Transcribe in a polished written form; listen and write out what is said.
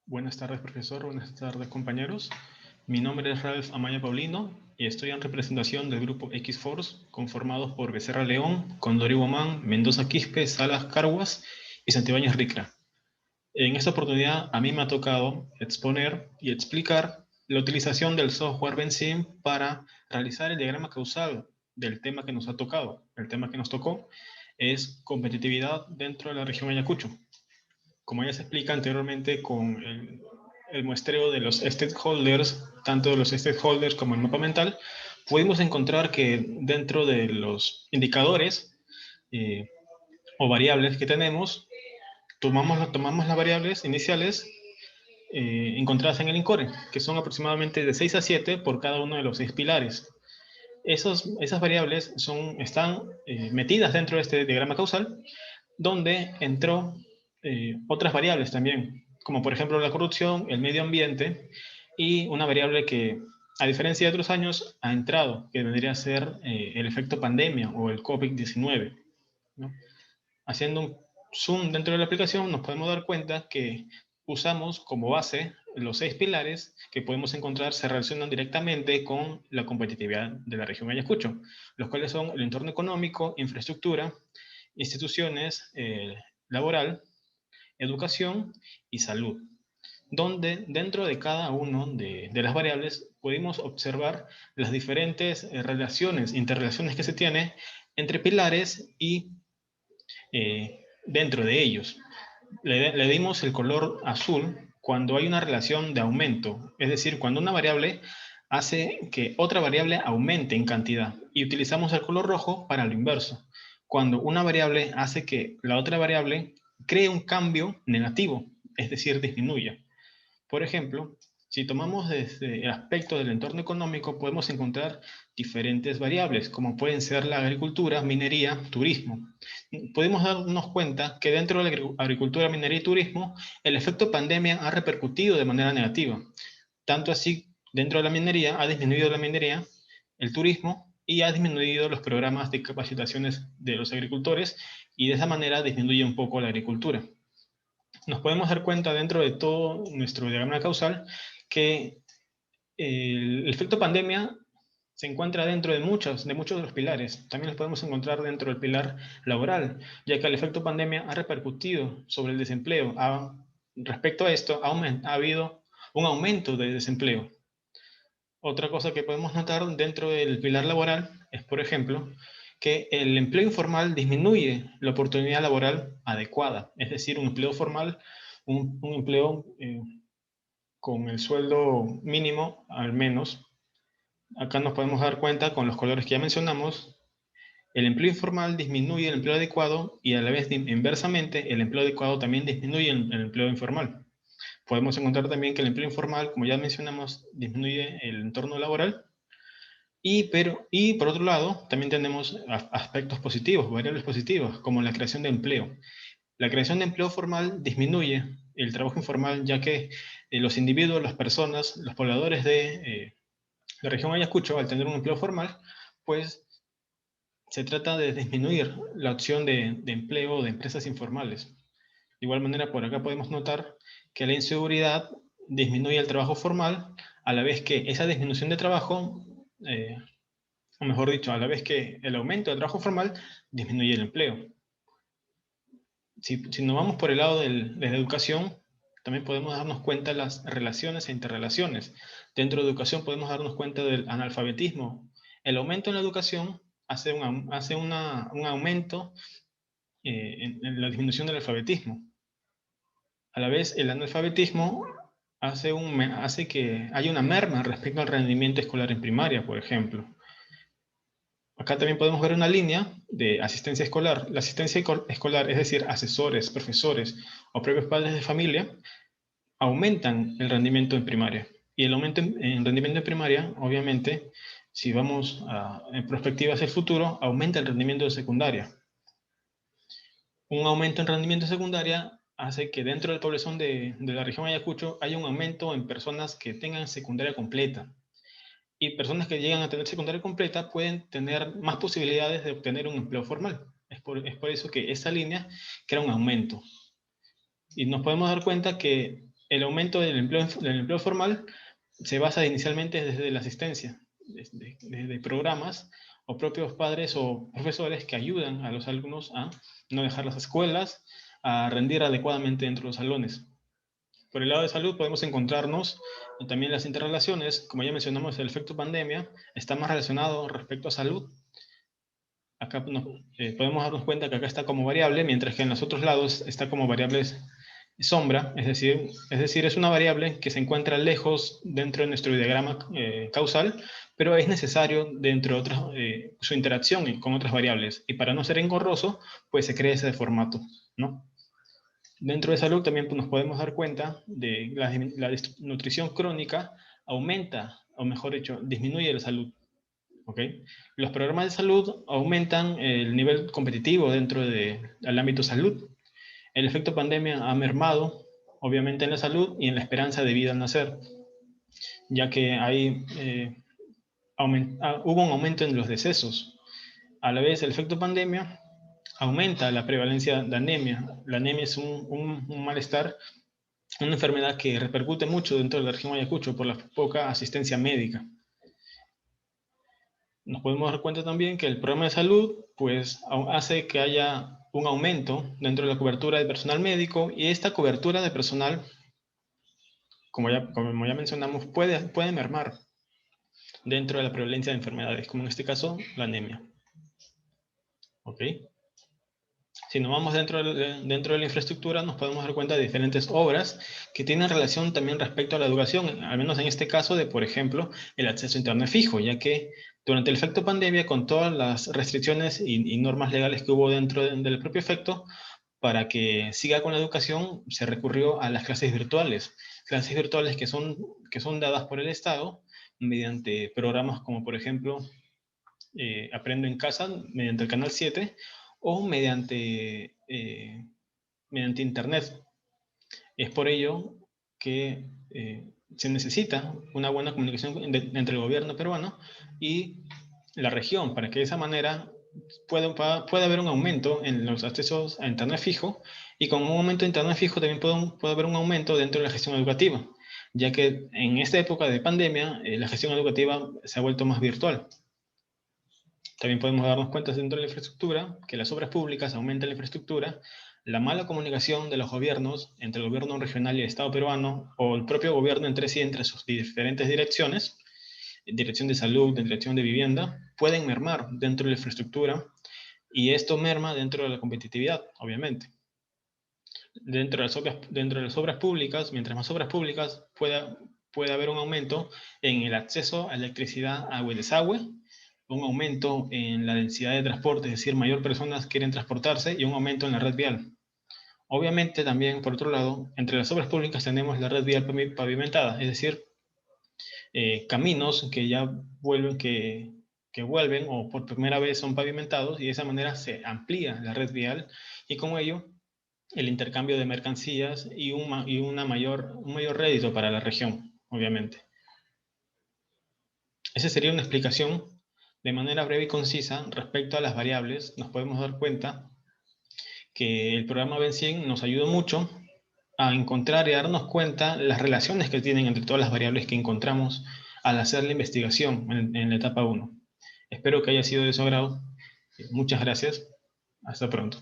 Buenas tardes, profesor. Buenas tardes, compañeros. Mi nombre es Ralph Amaya Paulino y estoy en representación del grupo X-Force, conformados por Becerra León, Condori Guamán, Mendoza Quispe, Salas Carguas y Santibáñez Ricra. En esta oportunidad, a mí me ha tocado exponer y explicar la utilización del software Benzim para realizar el diagrama causal del tema que nos ha tocado. El tema que nos tocó es competitividad dentro de la región Ayacucho. Como ya se explica anteriormente con el muestreo de los stakeholders, tanto de los stakeholders como el mapa mental, pudimos encontrar que dentro de los indicadores eh, o variables que tenemos, tomamos las variables iniciales encontradas en el INCORE, que son aproximadamente de 6 a 7 por cada uno de los 6 pilares. Esas variables están metidas dentro de este diagrama causal, donde entró otras variables también, como por ejemplo la corrupción, el medio ambiente y una variable que, a diferencia de otros años, ha entrado, que vendría a ser el efecto pandemia o el COVID-19, ¿no? Haciendo un zoom dentro de la aplicación, nos podemos dar cuenta que usamos como base los 6 pilares que podemos encontrar se relacionan directamente con la competitividad de la región Ayacucho, los cuales son el entorno económico, infraestructura, instituciones, laboral, educación y salud, donde dentro de cada uno de las variables pudimos observar las diferentes relaciones, interrelaciones que se tiene entre pilares y dentro de ellos. Le dimos el color azul cuando hay una relación de aumento, es decir, cuando una variable hace que otra variable aumente en cantidad, y utilizamos el color rojo para lo inverso, cuando una variable hace que la otra variable cree un cambio negativo, es decir, disminuya. Por ejemplo, si tomamos desde el aspecto del entorno económico, podemos encontrar diferentes variables, como pueden ser la agricultura, minería, turismo. Podemos darnos cuenta que dentro de la agricultura, minería y turismo, el efecto pandemia ha repercutido de manera negativa. Tanto así, dentro de la minería, ha disminuido la minería, el turismo, y ha disminuido los programas de capacitaciones de los agricultores, y de esa manera disminuye un poco la agricultura. Nos podemos dar cuenta dentro de todo nuestro diagrama causal que el efecto pandemia se encuentra dentro de muchos de los pilares. También los podemos encontrar dentro del pilar laboral, ya que el efecto pandemia ha repercutido sobre el desempleo. Respecto a esto, ha habido un aumento de desempleo. Otra cosa que podemos notar dentro del pilar laboral es, por ejemplo, que el empleo informal disminuye la oportunidad laboral adecuada. Es decir, un empleo formal, un empleo con el sueldo mínimo al menos. Acá nos podemos dar cuenta con los colores que ya mencionamos. El empleo informal disminuye el empleo adecuado y a la vez inversamente el empleo adecuado también disminuye el empleo informal. Podemos encontrar también que el empleo informal, como ya mencionamos, disminuye el entorno laboral. Y por otro lado, también tenemos aspectos positivos, variables positivas, como la creación de empleo. La creación de empleo formal disminuye el trabajo informal, ya que los individuos, las personas, los pobladores de la región Ayacucho, al tener un empleo formal, pues se trata de disminuir la opción de empleo de empresas informales. De igual manera, por acá podemos notar que la inseguridad disminuye el trabajo formal, a la vez que esa disminución de trabajo, o mejor dicho, a la vez que el aumento del trabajo formal disminuye el empleo. Si nos vamos por el lado de la educación, también podemos darnos cuenta de las relaciones e interrelaciones. Dentro de educación podemos darnos cuenta del analfabetismo. El aumento en la educación hace un aumento en la disminución del alfabetismo. A la vez, el analfabetismo hace que haya una merma respecto al rendimiento escolar en primaria, por ejemplo. Acá también podemos ver una línea de asistencia escolar. La asistencia escolar, es decir, asesores, profesores o propios padres de familia, aumentan el rendimiento en primaria. Y el aumento en rendimiento en primaria, obviamente, si vamos en perspectiva hacia el futuro, aumenta el rendimiento de secundaria. Un aumento en rendimiento de secundaria hace que dentro de la población de la región Ayacucho haya un aumento en personas que tengan secundaria completa. Y personas que llegan a tener secundaria completa pueden tener más posibilidades de obtener un empleo formal. Es por eso que esa línea crea un aumento. Y nos podemos dar cuenta que El aumento del empleo formal se basa inicialmente desde la asistencia, desde programas o propios padres o profesores que ayudan a los alumnos a no dejar las escuelas, a rendir adecuadamente dentro de los salones. Por el lado de salud podemos encontrarnos también las interrelaciones, como ya mencionamos, el efecto pandemia está más relacionado respecto a salud. Acá podemos darnos cuenta que acá está como variable, mientras que en los otros lados está como variables sombra, es decir, es una variable que se encuentra lejos dentro de nuestro diagrama causal, pero es necesario dentro de otras, su interacción con otras variables. Y para no ser engorroso, pues se crea ese formato, ¿no? Dentro de salud también nos podemos dar cuenta de la nutrición crónica aumenta, o mejor dicho, disminuye la salud. ¿Okay? Los programas de salud aumentan el nivel competitivo dentro del ámbito salud. El efecto pandemia ha mermado, obviamente, en la salud y en la esperanza de vida al nacer, ya que hubo un aumento en los decesos. A la vez, el efecto pandemia aumenta la prevalencia de anemia. La anemia es un malestar, una enfermedad que repercute mucho dentro de la región Ayacucho por la poca asistencia médica. Nos podemos dar cuenta también que el programa de salud pues, hace que haya un aumento dentro de la cobertura de personal médico, y esta cobertura de personal, como ya mencionamos, puede mermar dentro de la prevalencia de enfermedades, como en este caso la anemia. ¿Ok? Si nos vamos dentro de la infraestructura, nos podemos dar cuenta de diferentes obras que tienen relación también respecto a la educación, al menos en este caso de, por ejemplo, el acceso a Internet fijo, ya que durante el efecto pandemia, con todas las restricciones y normas legales que hubo dentro del propio efecto, para que siga con la educación, se recurrió a las clases virtuales que son dadas por el Estado mediante programas como, por ejemplo, Aprendo en Casa, mediante el Canal 7, o mediante Internet. Es por ello que se necesita una buena comunicación entre el gobierno peruano y la región, para que de esa manera pueda haber un aumento en los accesos a Internet fijo, y con un aumento de Internet fijo también puede haber un aumento dentro de la gestión educativa, ya que en esta época de pandemia la gestión educativa se ha vuelto más virtual. También podemos darnos cuenta dentro de la infraestructura que las obras públicas aumentan la infraestructura, la mala comunicación de los gobiernos entre el gobierno regional y el Estado peruano, o el propio gobierno entre sí, entre sus diferentes direcciones, dirección de salud, dirección de vivienda, pueden mermar dentro de la infraestructura, y esto merma dentro de la competitividad, obviamente. Dentro de las obras públicas, mientras más obras públicas, puede haber un aumento en el acceso a electricidad, agua y desagüe, un aumento en la densidad de transporte, es decir, mayor personas quieren transportarse, y un aumento en la red vial. Obviamente también, por otro lado, entre las obras públicas tenemos la red vial pavimentada, es decir, caminos que ya vuelven o por primera vez son pavimentados, y de esa manera se amplía la red vial, y con ello el intercambio de mercancías y un mayor rédito para la región, obviamente. Esa sería una explicación de manera breve y concisa respecto a las variables. Nos podemos dar cuenta que el programa Ben100 nos ayudó mucho a encontrar y a darnos cuenta las relaciones que tienen entre todas las variables que encontramos al hacer la investigación en la etapa 1. Espero que haya sido de su agrado. Muchas gracias. Hasta pronto.